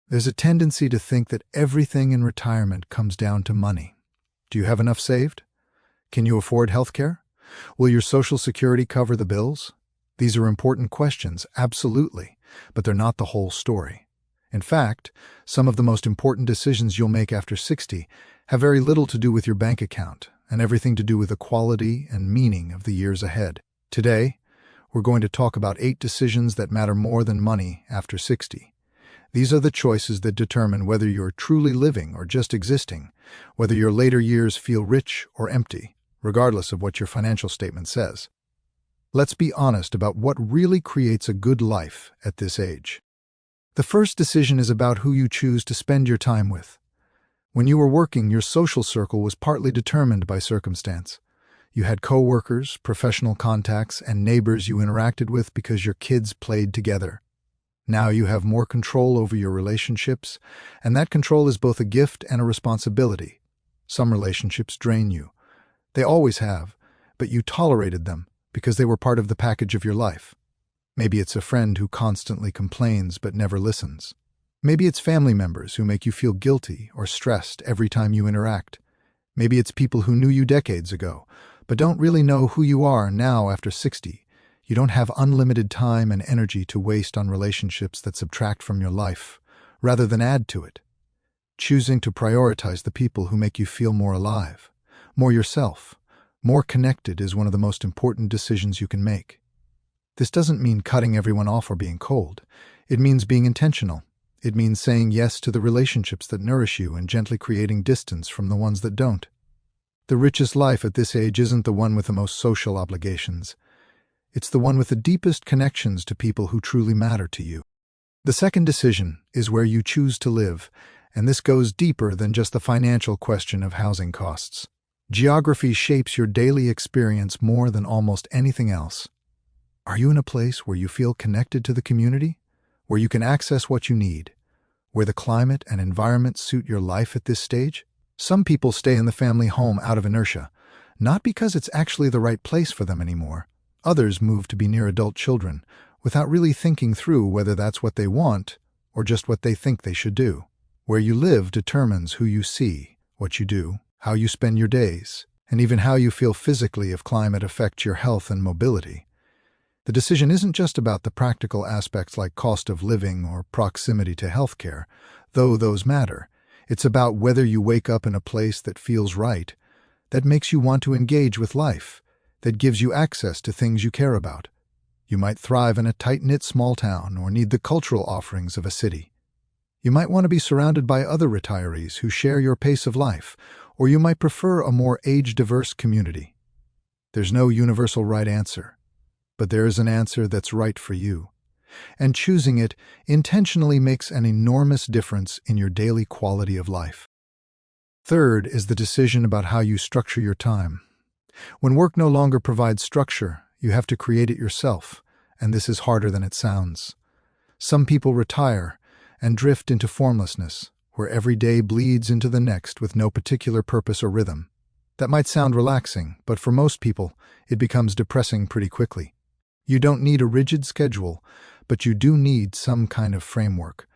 There's a tendency to think that everything in retirement comes down to money. Do you have enough saved? Can you afford healthcare? Will your Social Security cover the bills? These are important questions, absolutely, but they're not the whole story. In fact, some of the most important decisions you'll make after 60 have very little to do with your bank account and everything to do with the quality and meaning of the years ahead. Today, we're going to talk about 8 decisions that matter more than money after 60. These are the choices that determine whether you're truly living or just existing, whether your later years feel rich or empty, regardless of what your financial statement says. Let's be honest about what really creates a good life at this age. The first decision is about who you choose to spend your time with. When you were working, your social circle was partly determined by circumstance. You had coworkers, professional contacts, and neighbors you interacted with because your kids played together. Now you have more control over your relationships, and that control is both a gift and a responsibility. Some relationships drain you. They always have, but you tolerated them because they were part of the package of your life. Maybe it's a friend who constantly complains but never listens. Maybe it's family members who make you feel guilty or stressed every time you interact. Maybe it's people who knew you decades ago, but don't really know who you are now after 60. You don't have unlimited time and energy to waste on relationships that subtract from your life, rather than add to it. Choosing to prioritize the people who make you feel more alive, more yourself, more connected is one of the most important decisions you can make. This doesn't mean cutting everyone off or being cold. It means being intentional. It means saying yes to the relationships that nourish you and gently creating distance from the ones that don't. The richest life at this age isn't the one with the most social obligations. It's the one with the deepest connections to people who truly matter to you. The second decision is where you choose to live, and this goes deeper than just the financial question of housing costs. Geography shapes your daily experience more than almost anything else. Are you in a place where you feel connected to the community, where you can access what you need, where the climate and environment suit your life at this stage? Some people stay in the family home out of inertia, not because it's actually the right place for them anymore. Others move to be near adult children without really thinking through whether that's what they want or just what they think they should do. Where you live determines who you see, what you do, how you spend your days, and even how you feel physically if climate affects your health and mobility. The decision isn't just about the practical aspects like cost of living or proximity to healthcare, though those matter. It's about whether you wake up in a place that feels right, that makes you want to engage with life, that gives you access to things you care about. You might thrive in a tight-knit small town or need the cultural offerings of a city. You might want to be surrounded by other retirees who share your pace of life, or you might prefer a more age-diverse community. There's no universal right answer, but there is an answer that's right for you. And choosing it intentionally makes an enormous difference in your daily quality of life. Third is the decision about how you structure your time. When work no longer provides structure, you have to create it yourself, and this is harder than it sounds. Some people retire and drift into formlessness, where every day bleeds into the next with no particular purpose or rhythm. That might sound relaxing, but for most people, it becomes depressing pretty quickly. You don't need a rigid schedule, but you do need some kind of framework.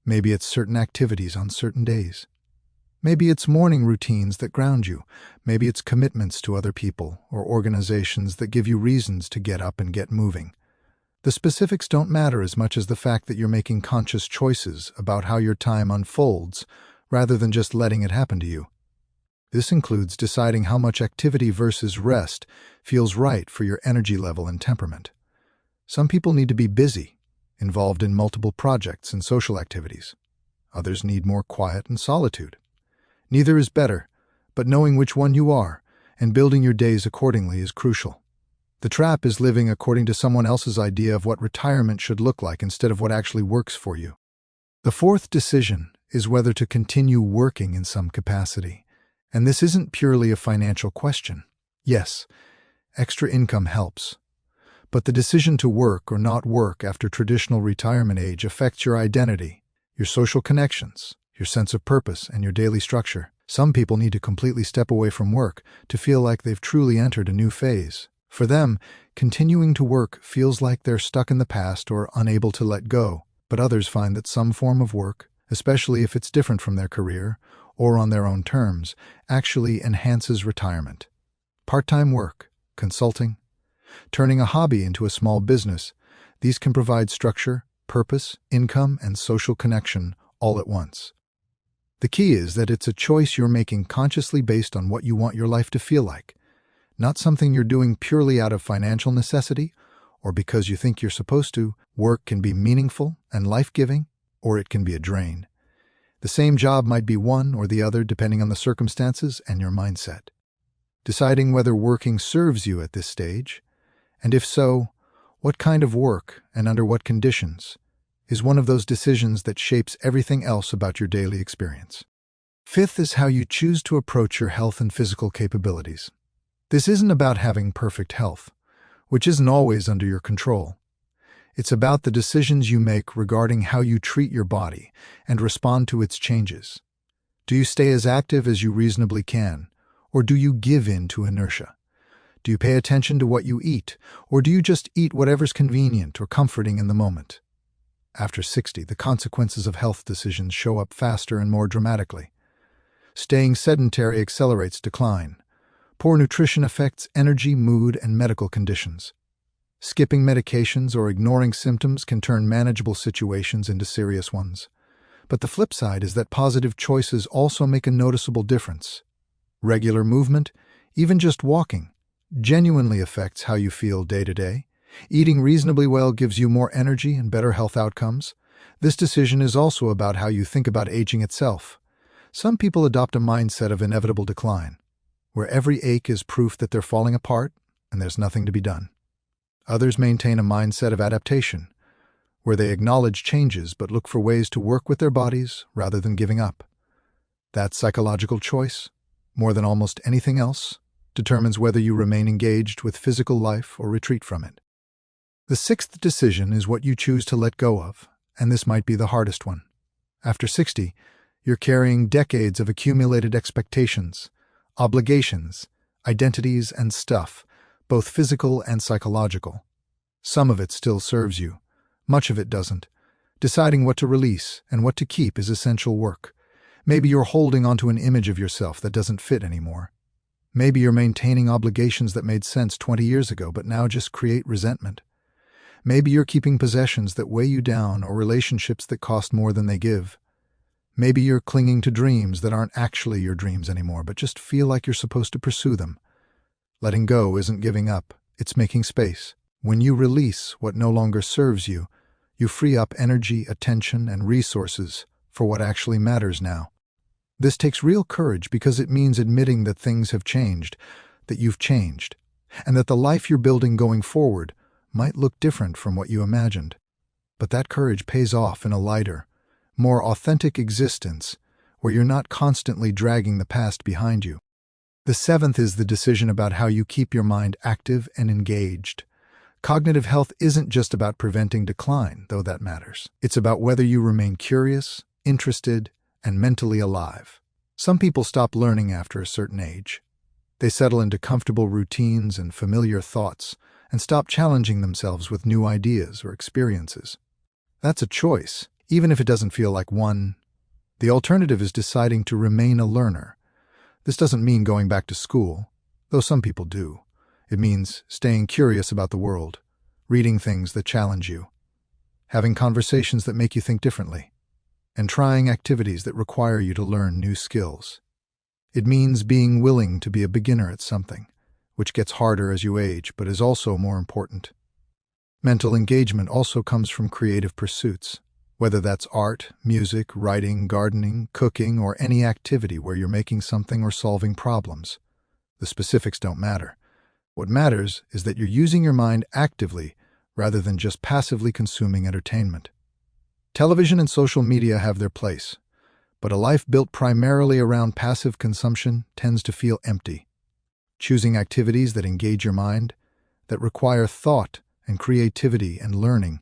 Maybe it's certain activities on certain days. Maybe it's morning routines that ground you. Maybe it's commitments to other people or organizations that give you reasons to get up and get moving. The specifics don't matter as much as the fact that you're making conscious choices about how your time unfolds, rather than just letting it happen to you. This includes deciding how much activity versus rest feels right for your energy level and temperament. Some people need to be busy, involved in multiple projects and social activities. Others need more quiet and solitude. Neither is better, but knowing which one you are and building your days accordingly is crucial. The trap is living according to someone else's idea of what retirement should look like instead of what actually works for you. The fourth decision is whether to continue working in some capacity. And this isn't purely a financial question. Yes, extra income helps. But the decision to work or not work after traditional retirement age affects your identity, your social connections, your sense of purpose, and your daily structure. Some people need to completely step away from work to feel like they've truly entered a new phase. For them, continuing to work feels like they're stuck in the past or unable to let go, but others find that some form of work, especially if it's different from their career or on their own terms, actually enhances retirement. Part-time work, consulting, turning a hobby into a small business, these can provide structure, purpose, income, and social connection all at once. The key is that it's a choice you're making consciously based on what you want your life to feel like, not something you're doing purely out of financial necessity or because you think you're supposed to. Work can be meaningful and life-giving, or it can be a drain. The same job might be one or the other depending on the circumstances and your mindset. Deciding whether working serves you at this stage, and if so, what kind of work and under what conditions, is one of those decisions that shapes everything else about your daily experience. Fifth is how you choose to approach your health and physical capabilities. This isn't about having perfect health, which isn't always under your control. It's about the decisions you make regarding how you treat your body and respond to its changes. Do you stay as active as you reasonably can, or do you give in to inertia? Do you pay attention to what you eat, or do you just eat whatever's convenient or comforting in the moment? After 60, the consequences of health decisions show up faster and more dramatically. Staying sedentary accelerates decline. Poor nutrition affects energy, mood, and medical conditions. Skipping medications or ignoring symptoms can turn manageable situations into serious ones. But the flip side is that positive choices also make a noticeable difference. Regular movement, even just walking, genuinely affects how you feel day to day. Eating reasonably well gives you more energy and better health outcomes. This decision is also about how you think about aging itself. Some people adopt a mindset of inevitable decline, where every ache is proof that they're falling apart and there's nothing to be done. Others maintain a mindset of adaptation, where they acknowledge changes but look for ways to work with their bodies rather than giving up. That psychological choice, more than almost anything else, determines whether you remain engaged with physical life or retreat from it. The sixth decision is what you choose to let go of, and this might be the hardest one. After 60, you're carrying decades of accumulated expectations, obligations, identities, and stuff, both physical and psychological. Some of it still serves you. Much of it doesn't. Deciding what to release and what to keep is essential work. Maybe you're holding onto an image of yourself that doesn't fit anymore. Maybe you're maintaining obligations that made sense 20 years ago but now just create resentment. Maybe you're keeping possessions that weigh you down or relationships that cost more than they give. Maybe you're clinging to dreams that aren't actually your dreams anymore but just feel like you're supposed to pursue them. Letting go isn't giving up, it's making space. When you release what no longer serves you, you free up energy, attention, and resources for what actually matters now. This takes real courage because it means admitting that things have changed, that you've changed, and that the life you're building going forward might look different from what you imagined. But that courage pays off in a lighter, more authentic existence where you're not constantly dragging the past behind you. The seventh is the decision about how you keep your mind active and engaged. Cognitive health isn't just about preventing decline, though that matters. It's about whether you remain curious, interested, and mentally alive. Some people stop learning after a certain age. They settle into comfortable routines and familiar thoughts and stop challenging themselves with new ideas or experiences. That's a choice, even if it doesn't feel like one. The alternative is deciding to remain a learner. This doesn't mean going back to school, though some people do. It means staying curious about the world, reading things that challenge you, having conversations that make you think differently, and trying activities that require you to learn new skills. It means being willing to be a beginner at something, which gets harder as you age but is also more important. Mental engagement also comes from creative pursuits, whether that's art, music, writing, gardening, cooking, or any activity where you're making something or solving problems. The specifics don't matter. What matters is that you're using your mind actively rather than just passively consuming entertainment. Television and social media have their place, but a life built primarily around passive consumption tends to feel empty. Choosing activities that engage your mind, that require thought and creativity and learning,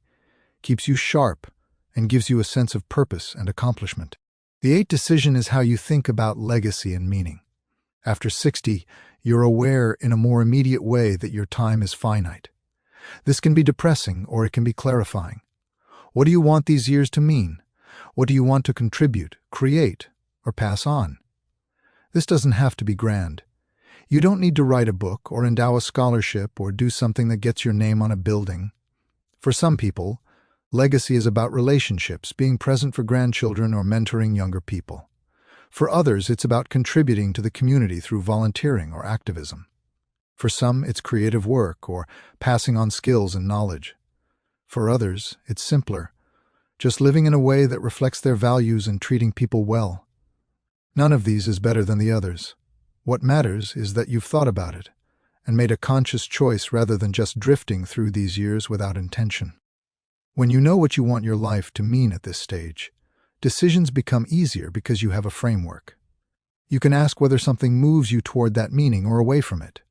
keeps you sharp and gives you a sense of purpose and accomplishment. The eighth decision is how you think about legacy and meaning. After 60, you're aware in a more immediate way that your time is finite. This can be depressing or it can be clarifying. What do you want these years to mean? What do you want to contribute, create, or pass on? This doesn't have to be grand. You don't need to write a book or endow a scholarship or do something that gets your name on a building. For some people, legacy is about relationships, being present for grandchildren or mentoring younger people. For others, it's about contributing to the community through volunteering or activism. For some, it's creative work or passing on skills and knowledge. For others, it's simpler, just living in a way that reflects their values and treating people well. None of these is better than the others. What matters is that you've thought about it and made a conscious choice rather than just drifting through these years without intention. When you know what you want your life to mean at this stage, decisions become easier because you have a framework. You can ask whether something moves you toward that meaning or away from it.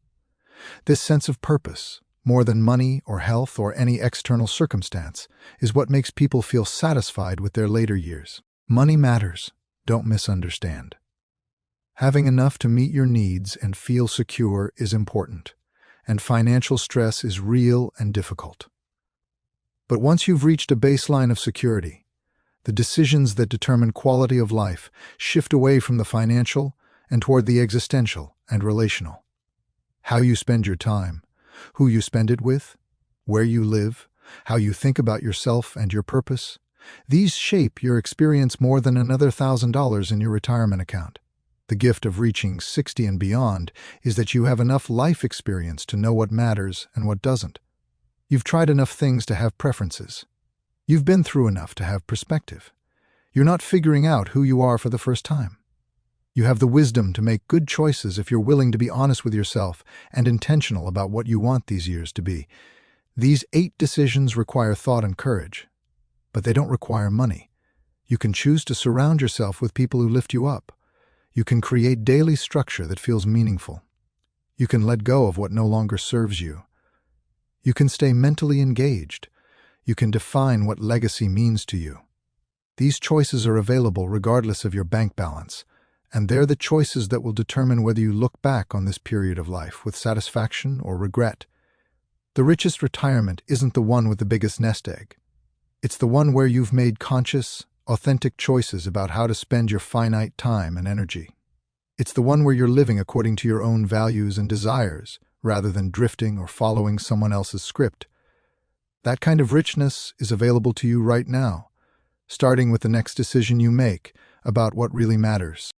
This sense of purpose, more than money or health or any external circumstance, is what makes people feel satisfied with their later years. Money matters, don't misunderstand. Having enough to meet your needs and feel secure is important, and financial stress is real and difficult. But once you've reached a baseline of security, the decisions that determine quality of life shift away from the financial and toward the existential and relational. How you spend your time, who you spend it with, where you live, how you think about yourself and your purpose, these shape your experience more than another $1,000 in your retirement account. The gift of reaching 60 and beyond is that you have enough life experience to know what matters and what doesn't. You've tried enough things to have preferences. You've been through enough to have perspective. You're not figuring out who you are for the first time. You have the wisdom to make good choices if you're willing to be honest with yourself and intentional about what you want these years to be. These 8 decisions require thought and courage, but they don't require money. You can choose to surround yourself with people who lift you up. You can create daily structure that feels meaningful. You can let go of what no longer serves you. You can stay mentally engaged. You can define what legacy means to you. These choices are available regardless of your bank balance, and they're the choices that will determine whether you look back on this period of life with satisfaction or regret. The richest retirement isn't the one with the biggest nest egg. It's the one where you've made conscious, authentic choices about how to spend your finite time and energy. It's the one where you're living according to your own values and desires, rather than drifting or following someone else's script. That kind of richness is available to you right now, starting with the next decision you make about what really matters.